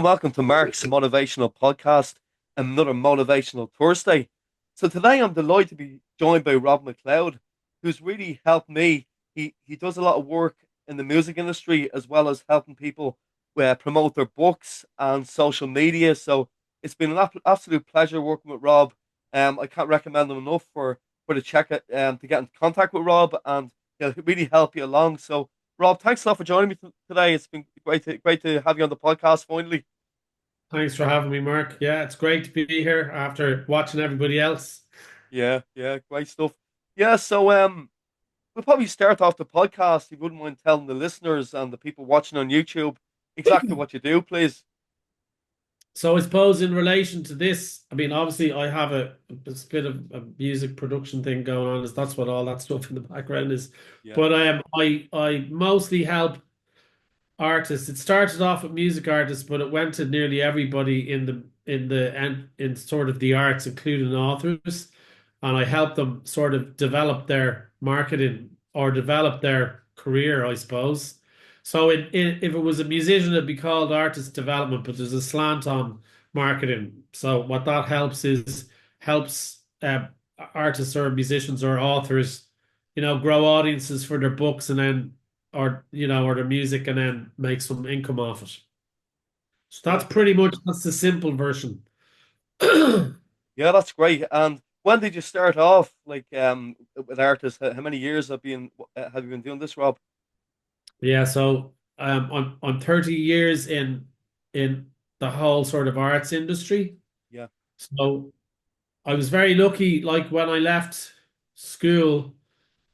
Welcome to Mark's Motivational Podcast, another Motivational Thursday. So today I'm delighted to be joined by Rob Macloud, who's really helped me. He does a lot of work in the music industry as well as helping people promote their books and social media. So it's been an absolute pleasure working with Rob. I can't recommend him enough for the check it to get in contact with Rob, and he'll really help you along. So Rob, thanks a lot for joining me today. It's been great to have you on the podcast finally. Thanks for having me, Mark. Yeah, it's great to be here after watching everybody else. Yeah, yeah, great stuff. Yeah, so we'll probably start off the podcast. If you wouldn't mind telling the listeners and the people watching on YouTube exactly what you do, please. So I suppose in relation to this, I mean, obviously I have a bit of a music production thing going on, as that's what all that stuff in the background is. Yeah, But I mostly help artists. It started off with music artists, but it went to nearly everybody in sort of the arts, including authors. And I help them sort of develop their marketing or develop their career, I suppose. So if it was a musician, it'd be called artist development, but there's a slant on marketing. So what that helps artists or musicians or authors, grow audiences for their books and then or their music and then make some income off it. So yeah, that's the simple version. yeah. That's great. And when did you start off, like with artists? How many years have you been doing this, Rob? Yeah, so I'm 30 years in the whole sort of arts industry. Yeah, So I was very lucky, like when I left school,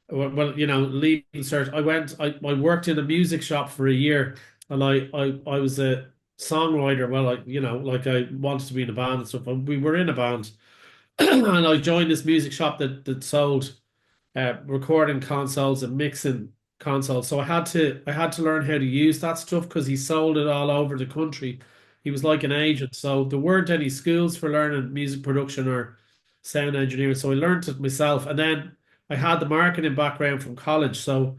well, leaving cert, I worked in a music shop for a year and I was a songwriter. Well, like I wanted to be in a band and stuff. And we were in a band and I joined this music shop that sold recording consoles and mixing consoles. So I had to learn how to use that stuff because he sold it all over the country. He was like an agent. So there weren't any schools for learning music production or sound engineering. So I learned it myself. And then I had the marketing background from college. So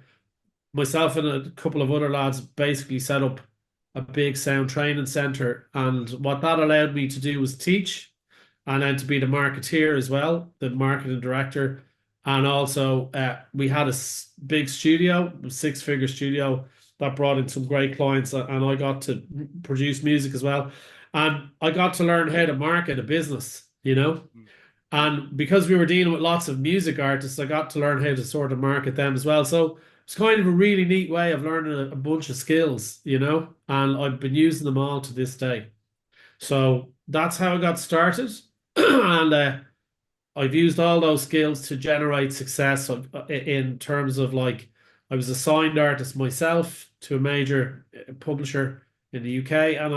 myself and a couple of other lads basically set up a big sound training center. And what that allowed me to do was teach and then to be the marketeer as well, the marketing director. And also, we had a big studio, a six-figure studio that brought in some great clients, and I got to produce music as well. And I got to learn how to market a business. mm, And because we were dealing with lots of music artists, I got to learn how to sort of market them as well. So it's kind of a really neat way of learning a bunch of skills. And I've been using them all to this day. So that's how I got started. And I've used all those skills to generate success in terms of like I was a signed artist myself to a major publisher in the UK, and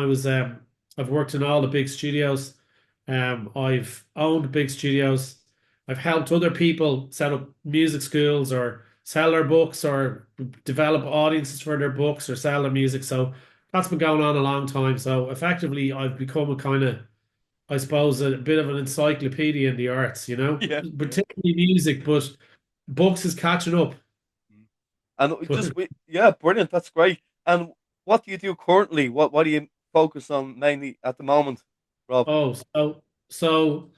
I've worked in all the big studios. I've owned big studios. I've helped other people set up music schools or sell their books or develop audiences for their books or sell their music. So that's been going on a long time. So effectively, I've become a kind of, I suppose, a bit of an encyclopedia in the arts, yeah, yeah. particularly music, but books is catching up. Mm. And yeah, brilliant. That's great. And what do you do currently? What do you focus on mainly at the moment, Rob? Oh, so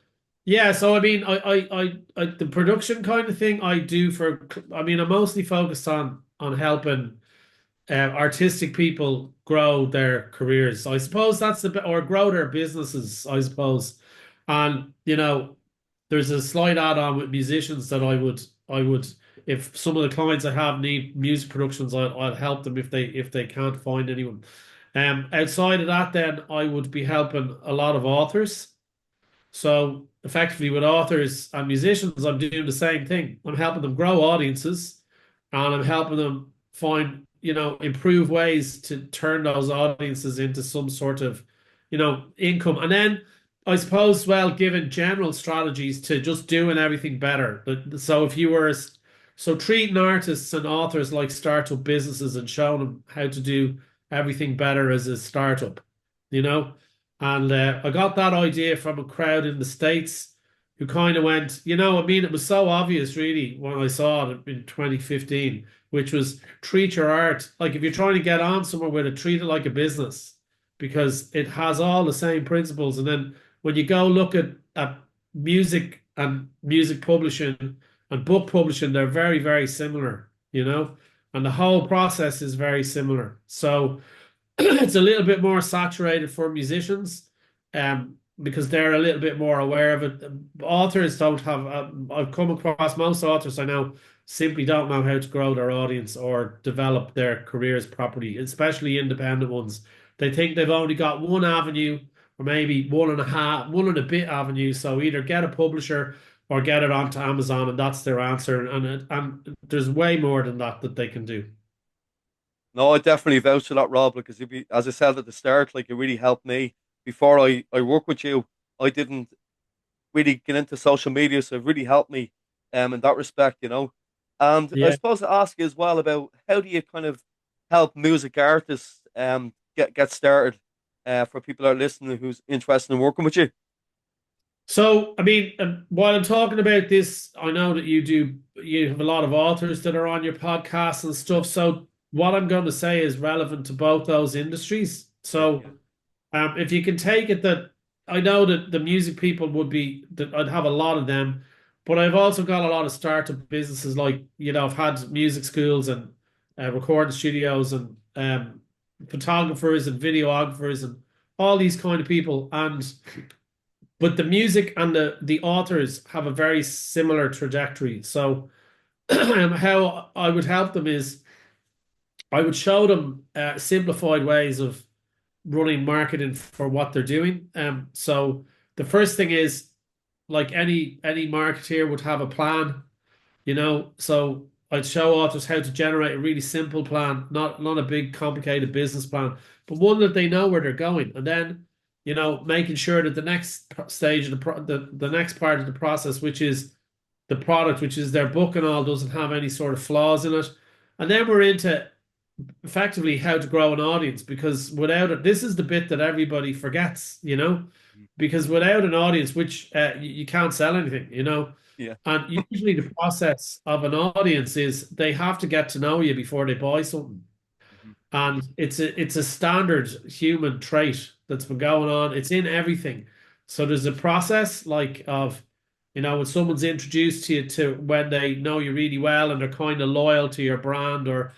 yeah, so I mean, the production kind of thing I do I mean, I'm mostly focused on helping artistic people grow their careers. I suppose that's the bit, or grow their businesses, I suppose. And there's a slight add-on with musicians that I would, if some of the clients I have need music productions, I'll help them if they can't find anyone. Outside of that, then I would be helping a lot of authors. So effectively with authors and musicians, I'm doing the same thing. I'm helping them grow audiences and I'm helping them find, improve ways to turn those audiences into some sort of, income. And then I suppose, well, given general strategies to just doing everything better. So if you were, so treating artists and authors like startup businesses and showing them how to do everything better as a startup, you know? And I got that idea from a crowd in the States who kind of went, I mean, it was so obvious really when I saw it in 2015, which was treat your art. Like if you're trying to get on somewhere with it, treat it like a business. because it has all the same principles. And then when you go look at music and music publishing and book publishing, they're very, very similar, and the whole process is very similar. So it's a little bit more saturated for musicians, because they're a little bit more aware of it. Authors don't have. I've come across most authors I know simply don't know how to grow their audience or develop their careers properly, especially independent ones. They think they've only got one avenue, or maybe one and a bit avenue. So either get a publisher or get it onto Amazon, and that's their answer. And there's way more than that they can do. No, I definitely vouch for that, Rob, because as I said at the start, like it really helped me. Before I work with you, I didn't really get into social media, so it really helped me in that respect. And I Yeah. suppose to ask you as well about how do you kind of help music artists get started for people that are listening who's interested in working with you. So, I mean, while I'm talking about this, I know that you have a lot of authors that are on your podcast and stuff. So, what I'm going to say is relevant to both those industries. Yeah, So, if you can take it that I know that the music people would be that I'd have a lot of them, but I've also got a lot of startup businesses like, I've had music schools and recording studios and photographers and videographers and all these kind of people. But the music and the authors have a very similar trajectory. So how I would help them is I would show them simplified ways of running marketing for what they're doing. So the first thing is like any marketeer would have a plan, So I'd show authors how to generate a really simple plan, not a big complicated business plan, but one that they know where they're going. And then, making sure that the next stage of the next part of the process, which is the product, which is their book and all, doesn't have any sort of flaws in it. And then we're into effectively how to grow an audience, because without it, this is the bit that everybody forgets, because without an audience, which you can't sell anything. yeah, And usually the process of an audience is they have to get to know you before they buy something. mhm, And it's a standard human trait that's been going on. It's in everything. So there's a process like of, when someone's introduced to you to when they know you really well and they're kind of loyal to your brand, or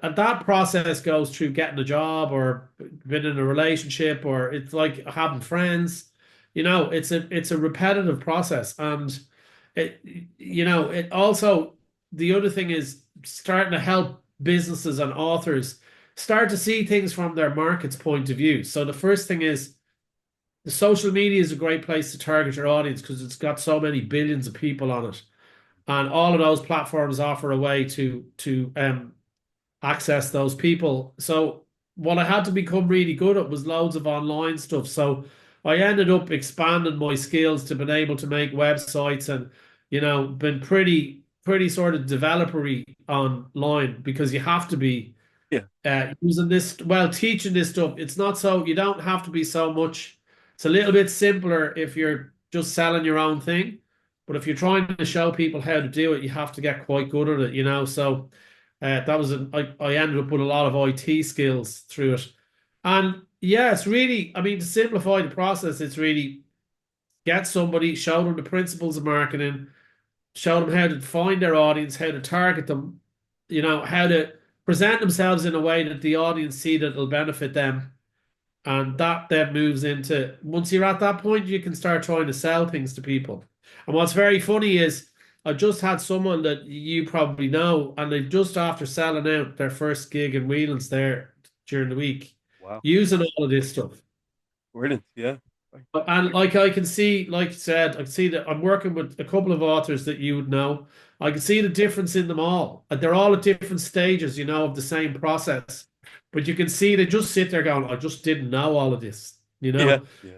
and that process goes through getting a job or being in a relationship, or it's like having friends. It's a repetitive process. And it also, the other thing is starting to help businesses and authors start to see things from their market's point of view. So the first thing is the social media is a great place to target your audience because it's got so many billions of people on it. And all of those platforms offer a way to access those people. So what I had to become really good at was loads of online stuff. So I ended up expanding my skills to being able to make websites and, been pretty sort of developery online, because you have to be yeah, using this, well, teaching this stuff. It's not so, you don't have to be so much. It's a little bit simpler if you're just selling your own thing. But if you're trying to show people how to do it, you have to get quite good at it. So that was I ended up with a lot of IT skills through it. And yeah, it's really, I mean, to simplify the process, it's really get somebody, show them the principles of marketing, show them how to find their audience, how to target them, how to present themselves in a way that the audience see that it'll benefit them. And that then moves into, once you're at that point, you can start trying to sell things to people. And what's very funny is I just had someone that you probably know, and they just after selling out their first gig in Whelan's there during the week, wow, using all of this stuff. brilliant, yeah, right, And like I can see, like you said, I can see that I'm working with a couple of authors that you would know. I can see the difference in them all. And they're all at different stages, of the same process. But you can see they just sit there going, I just didn't know all of this, you yeah, know. yeah,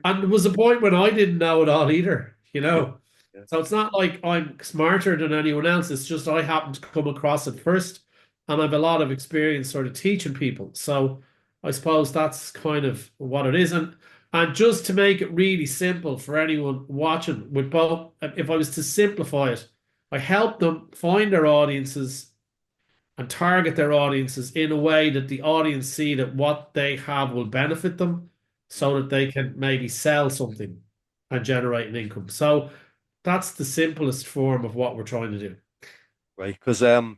And there was a point when I didn't know it all either, you yeah, know. yeah, So it's not like I'm smarter than anyone else. It's just I happened to come across it first, and I've a lot of experience sort of teaching people. So I suppose that's kind of what it is. And just to make it really simple for anyone watching, with both, if I was to simplify it, I help them find their audiences, and target their audiences in a way that the audience see that what they have will benefit them so that they can maybe sell something and generate an income. So that's the simplest form of what we're trying to do. Right? Because the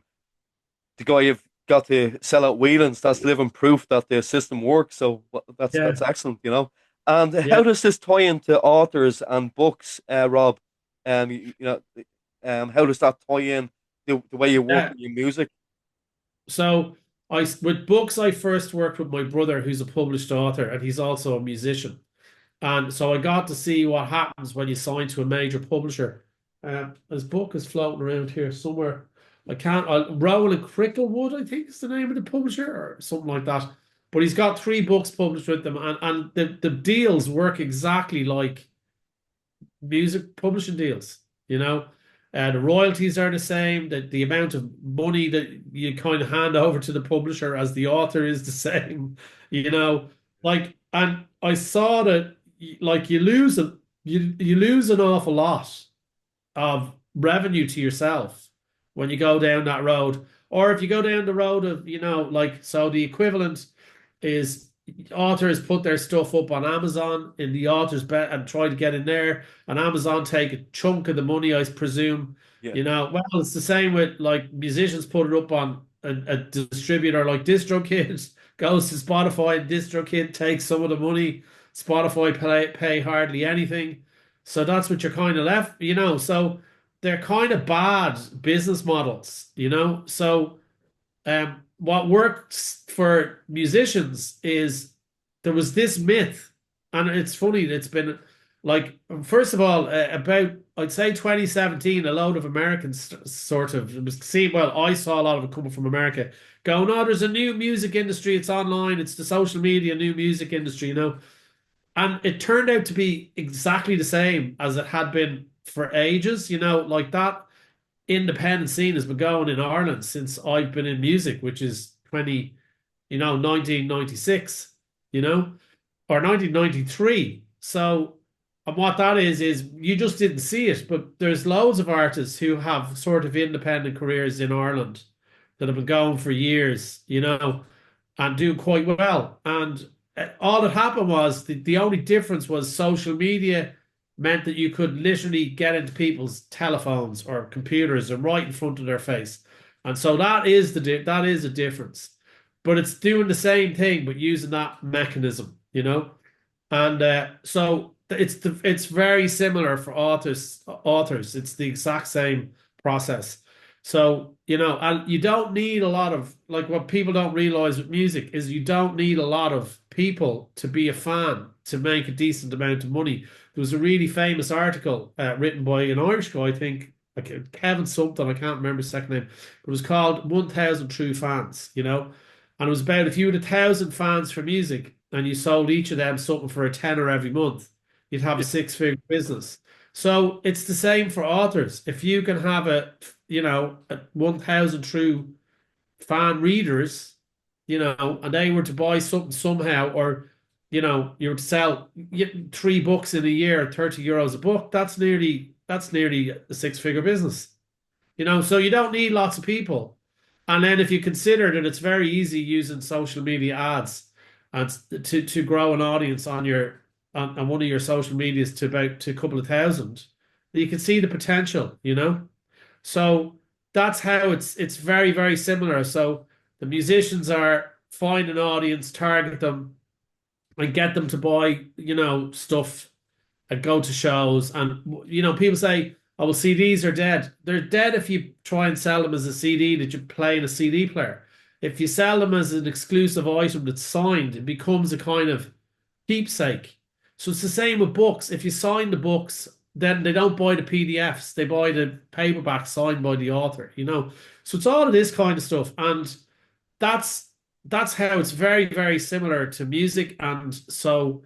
guy you've got to sell out Whelan's, that's living proof that the system works. So that's Yeah. excellent, you know. And Yeah. how does this tie into authors and books, Rob? You know, how does that tie in the way you work Yeah. with your music? So with books, I first worked with my brother, who's a published author, and he's also a musician. And so I got to see what happens when you sign to a major publisher. His book is floating around here somewhere. I can't. Rowland Cricklewood, I think is the name of the publisher, or something like that. But he's got three books published with them, and the deals work exactly like music publishing deals. You know, the royalties are the same. The amount of money that you kind of hand over to the publisher as the author is the same. You know, like, and I saw that like you lose an awful lot of revenue to yourself when you go down that road. Or if you go down the road of, like, so the equivalent is authors put their stuff up on Amazon in the author's bet and try to get in there, and Amazon take a chunk of the money, I presume. Yeah, Well, it's the same with like musicians put it up on a distributor like DistroKid goes to Spotify and DistroKid takes some of the money. Spotify pay hardly anything. So that's what you're kind of left, So they're kind of bad business models, So what works for musicians is there was this myth, and it's funny. It's been like, first of all, about I'd say 2017, a load of Americans sort of it was see. Well, I saw a lot of it coming from America, going, "Oh, there's a new music industry. It's online. It's the social media new music industry." And it turned out to be exactly the same as it had been for ages, like that independent scene has been going in Ireland since I've been in music, which is 1996, or 1993. So, and what that is you just didn't see it, but there's loads of artists who have sort of independent careers in Ireland that have been going for years, and do quite well. And all that happened was the only difference was social media meant that you could literally get into people's telephones or computers and right in front of their face. And so that is a difference. But it's doing the same thing, but using that mechanism. And so it's very similar for authors. Authors, it's the exact same process. So, and you don't need a lot of, like, what people don't realize with music is you don't need a lot of people to be a fan to make a decent amount of money. There was a really famous article written by an Irish guy, I think, like Kevin something, I can't remember his second name, but it was called 1000 True Fans. And it was about if you had 1,000 fans for music and you sold each of them something for a tenner every month, you'd have a yeah, six-figure business. So it's the same for authors. If you can have a 1,000 true fan readers, and they were to buy something somehow, or you were to sell three books in a year, €30 a book, that's nearly a six-figure business. So you don't need lots of people. And then if you consider that it's very easy using social media ads and to grow an audience on one of your social medias to a couple of thousand, you can see the potential. So that's how it's very, very similar. So the musicians are find an audience, target them, and get them to buy, stuff and go to shows. And people say, "Oh, well, CDs are dead." They're dead if you try and sell them as a CD that you play in a CD player. If you sell them as an exclusive item that's signed, it becomes a kind of keepsake. So it's the same with books. If you sign the books, then they don't buy the PDFs; they buy the paperback signed by the author. So it's all of this kind of stuff, and that's that's how it's very, very similar to music, and so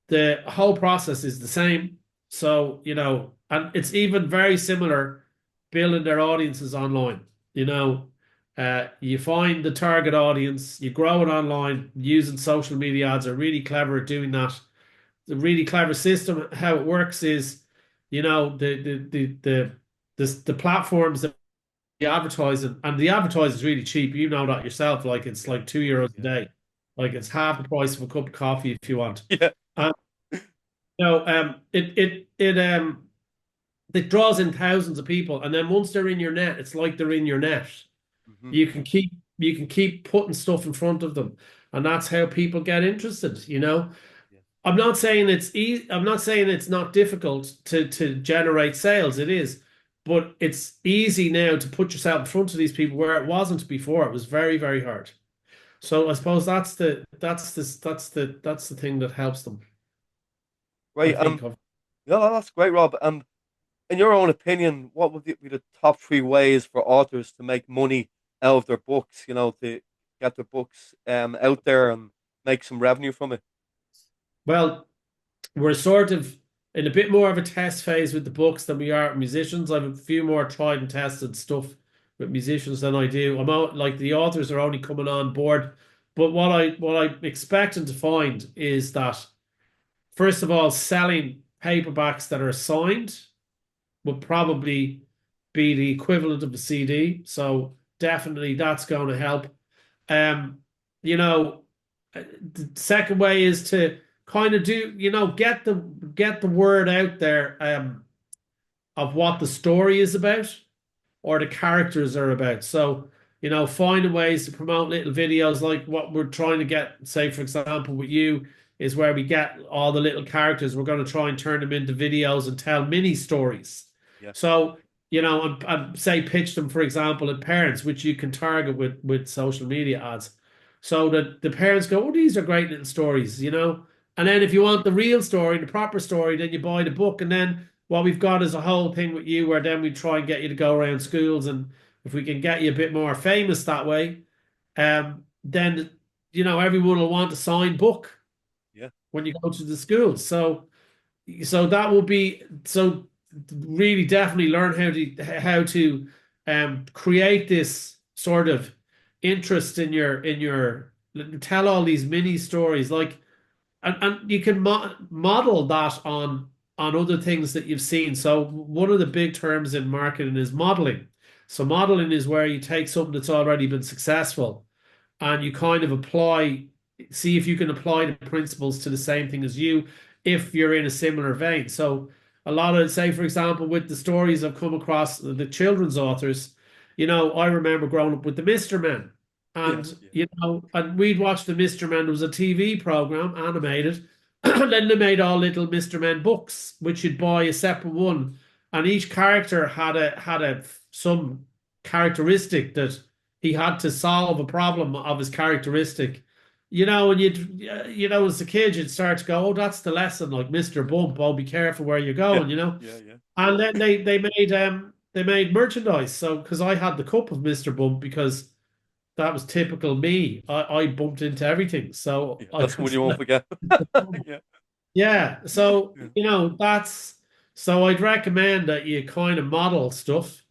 the whole process is the same. So, and it's even very similar building their audiences online. You find the target audience, you grow it online using social media ads are really clever at doing that. The really clever system, how it works is, the platforms the advertising, and the advertising is really cheap. You know that yourself. Like it's Yeah, like two it is. euros a Yeah, day. Like it's half the price of a cup of coffee if you want. yeah, And it draws in thousands of people, and then once they're in your net, it's like they're in your net. hmm You can keep putting stuff in front of them, and that's how people get interested. yeah, I'm not saying it's easy. I'm not saying it's not difficult to generate sales. It is, but it's easy now to put yourself in front of these people where it wasn't before. It was very, very hard. So I yeah. suppose that's the thing that helps them. I Great. think of. Yeah, that's great, Rob. In your own opinion, what would be the top three ways for authors to make money out of their books? To get their books out there and make some revenue from it. Well, we're sort of in a bit more of a test phase with the books than we are with musicians. I have a few more tried and tested stuff with musicians than I do. I'm out like the authors are only coming on board. But what I'm expecting to find is that first of all, selling paperbacks that are signed will probably be the equivalent of a CD. So definitely that's going to help. Um, you know, the second way is to kind of get the word out there of what the story is about or the characters are about. So, finding ways to promote little videos like what we're trying to get, say, for example, with you, is where we get all the little characters. We're going to try and turn them into videos and tell mini stories. Yeah, So, and say pitch them, for example, at parents, which you can target with social media ads. So that the parents go, oh, these are great little stories. And then if you want the real story, the proper story, then you buy the book. And then what we've got is a whole thing with you where then we try and get you to go around schools, and if we can get you a bit more famous that way, then everyone will want a signed book yeah, when you go to the schools. So that will be so really definitely learn how to create this sort of interest in your tell all these mini stories like and you can model that on other things that you've seen. So one of the big terms in marketing is modeling. So modeling is where you take something that's already been successful and you kind of see if you can apply the principles to the same thing as you if you're in a similar vein. So a lot of, say, for example, with the stories I've come across, the children's authors, I remember growing up with the Mr. Men. yeah, And, yeah, and we'd watch the Mr. Men. It was a TV program, animated. And then they made all little Mr. Men books, which you'd buy a separate one. And each character had some characteristic that he had to solve a problem of his characteristic. And as a kid, you'd start to go, oh, that's the lesson, like Mr. Bump, oh, be careful where you're yeah, going. yeah, yeah, And then they made merchandise. So because I had the cup of Mr. Bump because that was typical me. I bumped into everything. So yeah. I That's the could one you won't forget. Yeah, yeah. So, yeah, that's so I'd recommend that you kind of model stuff.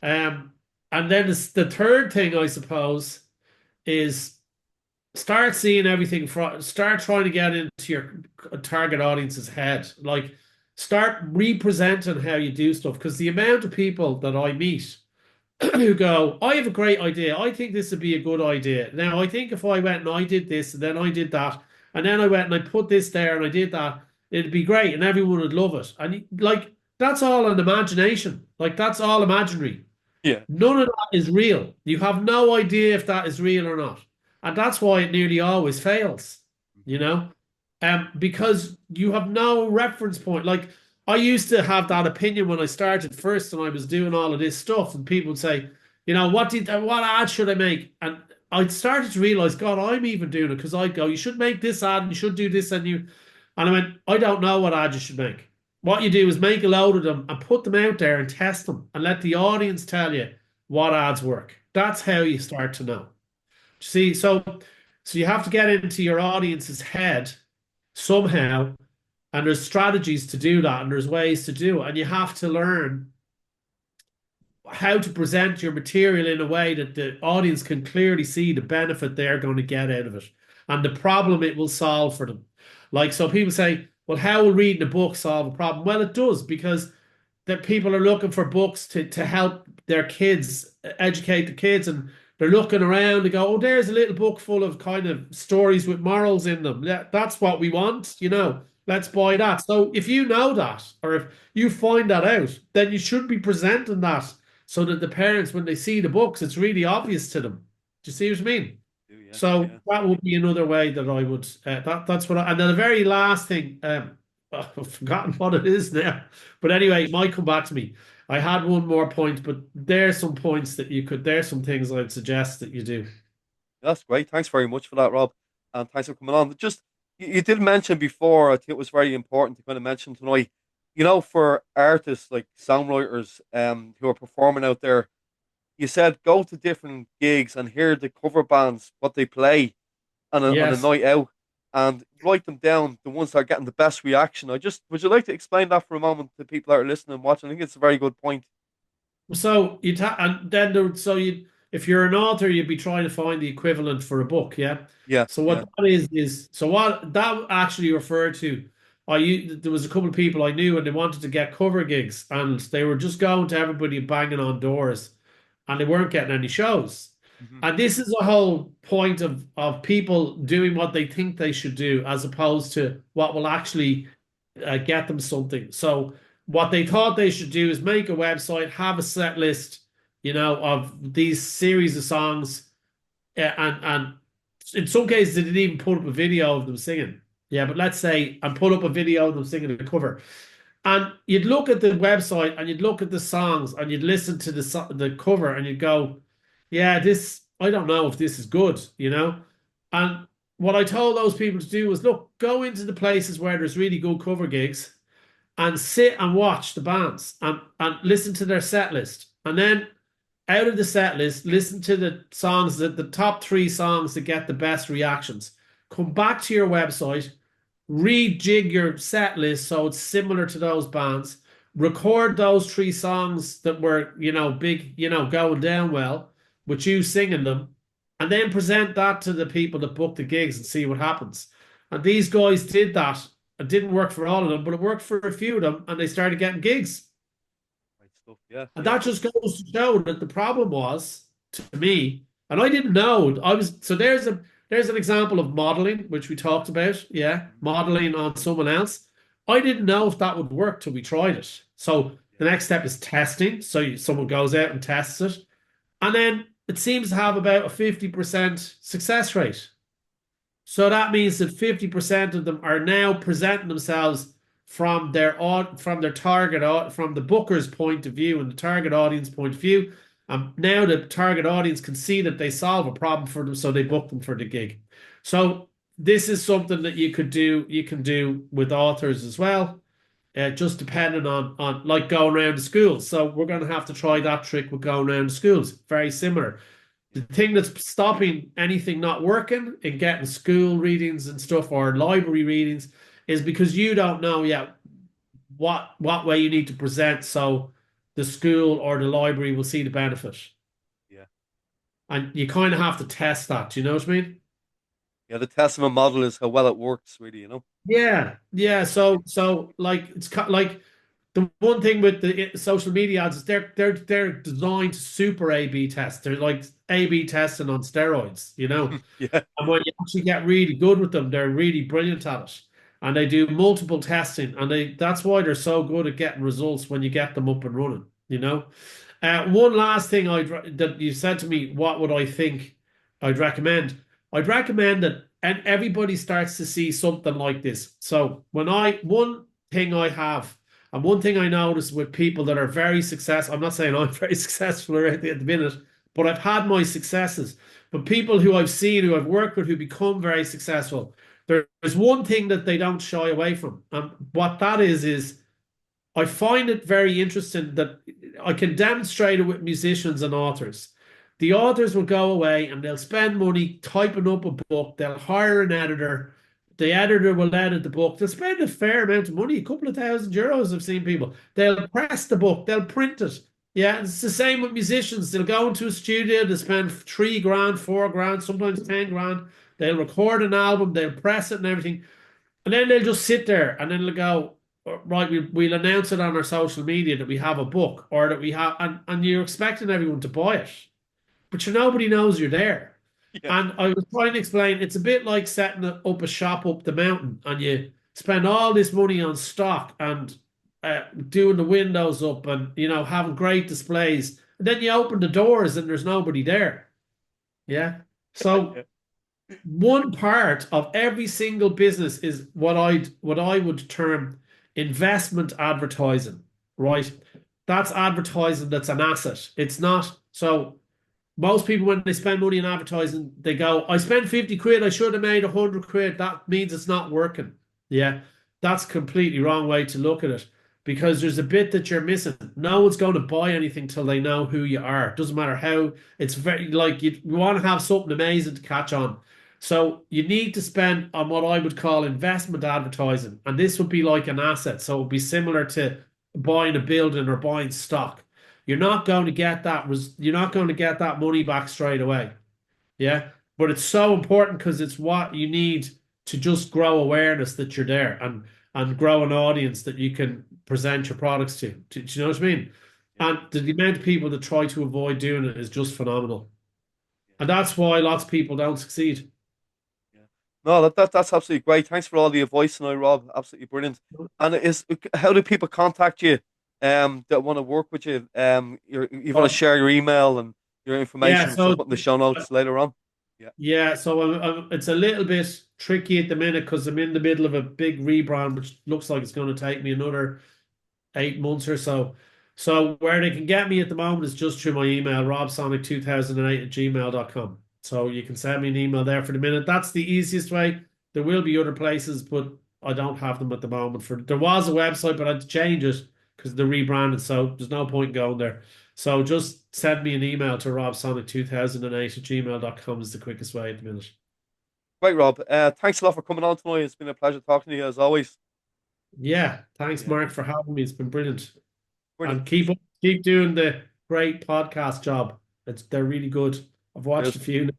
Um, and then the third thing, I suppose, is start seeing everything from start trying to get into your target audience's head. Like start representing how you do stuff. Because the amount of people that I meet who go, I have a great idea. I think this would be a good idea. Now, I think if I went and I did this and then I did that, and then I went and I put this there and I did that, it'd be great and everyone would love it. And like, that's all an imagination. Like, that's all imaginary. yeah. None of that is real. You have no idea if that is real or not. And that's why it nearly always fails, you hmm know? Because you have no reference point. Like I used to have that opinion when I started first and I was doing all of this stuff, and people would say, what ad should I make? And I started to realize, God, I'm even doing it because I go, you should make this ad and you should do this and I went, I don't know what ad you should make. What you do is make a load of them and put them out there and test them and let the audience tell you what ads work. That's how you start to know. See, so you have to get into your audience's head somehow, and there's strategies to do that, and there's ways to do it, and you have to learn how to present your material in a way that the audience can clearly see the benefit they're going to get out of it and the problem it will solve for them. Like, so people say, well, how will reading a book solve a problem? Well, it does, because that people are looking for books to help their kids, educate the kids, and they're looking around to go, oh, there's a little book full of kind of stories with morals in them. Yeah, that's what we want, Let's buy that. So if you know that, or if you find that out, then you should be presenting that so that the parents, when they see the books, it's really obvious to them. Do you see what I mean? Yeah, So yeah. that would be another way that I would. That's what. And then the very last thing, I've forgotten what it is now. But anyway, it might come back to me. I had one more point, but there's some points that you could. There's some things I'd suggest that you do. That's great. Thanks very much for that, Rob. And thanks for coming on. Just you did mention before, I think it was very important to kind of mention tonight, for artists like songwriters who are performing out there, you said go to different gigs and hear the cover bands, what they play on a Yes. night out and write them down, the ones that are getting the best reaction. Would you like to explain that for a moment to people that are listening and watching? I think it's a very good point. So and then you if you're an author, you'd be trying to find the equivalent for a book, yeah. Yeah, So what yeah. that is so what that actually referred to. There was a couple of people I knew and they wanted to get cover gigs and they were just going to everybody and banging on doors and they weren't getting any shows. Hmm. And this is a whole point of people doing what they think they should do as opposed to what will actually get them something. So what they thought they should do is make a website, have a set list, of these series of songs, and in some cases they didn't even put up a video of them singing. Yeah, but let's say and put up a video of them singing the cover. And you'd look at the website and you'd look at the songs and you'd listen to the cover and you'd go, yeah, this I don't know if this is good. And what I told those people to do was look, go into the places where there's really good cover gigs and sit and watch the bands and listen to their set list. And then out of the set list, listen to the songs that the top three songs that get the best reactions. Come back to your website, rejig your set list so it's similar to those bands. Record those three songs that were, big, going down well, with you singing them, and then present that to the people that book the gigs and see what happens. And these guys did that. It didn't work for all of them, but it worked for a few of them, and they started getting gigs. Right stuff. Yeah, And yeah. that just goes to show that the problem was to me, and I didn't know. I was so there's an example of modeling, which we talked about. Yeah, Mhm. modeling on someone else. I didn't know if that would work till we tried it. So the Yeah, next step is testing. So someone goes out and tests it, and then it seems to have about a 50% success rate. So that means that 50% of them are now presenting themselves from their from the booker's point of view and the target audience point of view. And now the target audience can see that they solve a problem for them, so they book them for the gig. So this is something that you can do with authors as well. Just depending on like going around the schools. So we're going to have to try that trick with going around the schools. Very similar. The yeah, thing that's stopping anything not working in getting school readings and stuff or library readings is because you don't know yet what way you need to present so the school or the library will see the benefit. yeah. And you kind of have to test that. Do you know what I mean? Yeah, the test of a model is how well it works, really. Yeah, yeah. Yeah, So like like the one thing with the social media ads is they're designed to super A/B test. They're like A/B testing on steroids. yeah, And when you actually get really good with them, they're really brilliant at it. And they do multiple testing, and that's why they're so good at getting results when you get them up and running. One last thing that you said to me, what would I think I'd recommend? I'd recommend that and everybody starts to see something like this. So one thing I have and one thing I notice with people that are very successful, I'm not saying I'm very successful at the minute, but I've had my successes. But people who I've seen, who I've worked with, who become very successful, there's one thing that they don't shy away from. And what that is I find it very interesting that I can demonstrate it with musicians and authors. The authors will go away and they'll spend money typing up a book. They'll hire an editor. The editor will edit the book. They'll spend a fair amount of money, a couple of €1,000. I've seen people. They'll press the book. They'll print it. Yeah, it's the same with musicians. They'll go into a studio. They spend 3 grand, 4 grand, sometimes 10 grand. They'll record an album. They'll press it and everything. And then they'll just sit there and then they'll go, right, we'll announce it on our social media that we have a book or that we have, and you're expecting everyone to buy it, but nobody knows you're there. Yeah. And I was trying to explain, it's a bit like setting up a shop up the mountain and you spend all this money on stock and doing the windows up and, having great displays. And then you open the doors and there's nobody there. Yeah. Yeah. So one part of every single business is what I would term investment advertising, right? That's advertising that's an asset. It's not so most people when they spend money in advertising, they go, I spent 50 quid, I should have made 100 quid. That means it's not working. Yeah. That's completely wrong way to look at it because there's a bit that you're missing. No one's going to buy anything till they know who you are. Doesn't matter how it's very like you want to have something amazing to catch on. So you need to spend on what I would call investment advertising. And this would be like an asset. So it would be similar to buying a building or buying stock. You're not going to get that money back straight away. Yeah. But it's so important because it's what you need to just grow awareness that you're there and grow an audience that you can present your products to. Do you know what I mean? Yeah. And the amount of people that try to avoid doing it is just phenomenal. Yeah. And that's why lots of people don't succeed. Yeah. No, that's absolutely great. Thanks for all the advice tonight, Rob. Absolutely brilliant. And how do people contact you that want to work with you? You want to Well, share your email and your yeah, information, which I'll so put in the show notes later on. Yeah. yeah, so it's a little bit tricky at the minute because I'm in the middle of a big rebrand, which looks like it's going to take me another 8 months or so. So where they can get me at the moment is just through my email, robsonic2008 at gmail.com. So you can send me an email there for the minute. That's the easiest way. There will be other places, but I don't have them at the moment. There was a website, but I had to change it because they're rebranded. So there's no point going there. So just send me an email to robsonic2008 at gmail.com is the quickest way at the minute. Great, Rob. Thanks a lot for coming on tonight. It's been a pleasure talking to you as always. Yeah, thanks, Yeah. Mark, for having me. It's been brilliant. Brilliant. And keep doing the great podcast job. They're really good. I've watched Cheers. a few.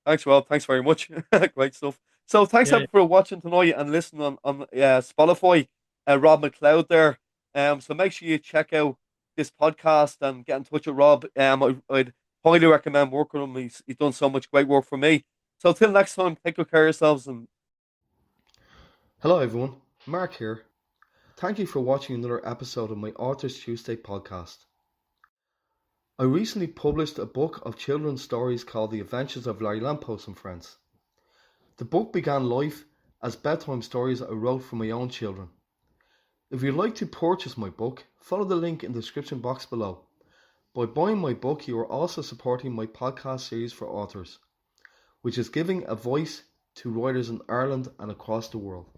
Thanks, Rob. Thanks very much. Great stuff. So thanks Yeah, everyone for watching tonight and listening on Spotify. Rob Macloud there. So make sure you check out this podcast and get in touch with Rob. I'd highly recommend working with him. He's done so much great work for me. So till next time, take good care of yourselves and Hello everyone, Mark here. Thank you for watching another episode of my Authors Tuesday podcast. I recently published a book of children's stories called The Adventures of Larry Lamppost and Friends. The book began life as bedtime stories I wrote for my own children. If you'd like to purchase my book, follow the link in the description box below. By buying my book, you are also supporting my podcast series for authors, which is giving a voice to writers in Ireland and across the world.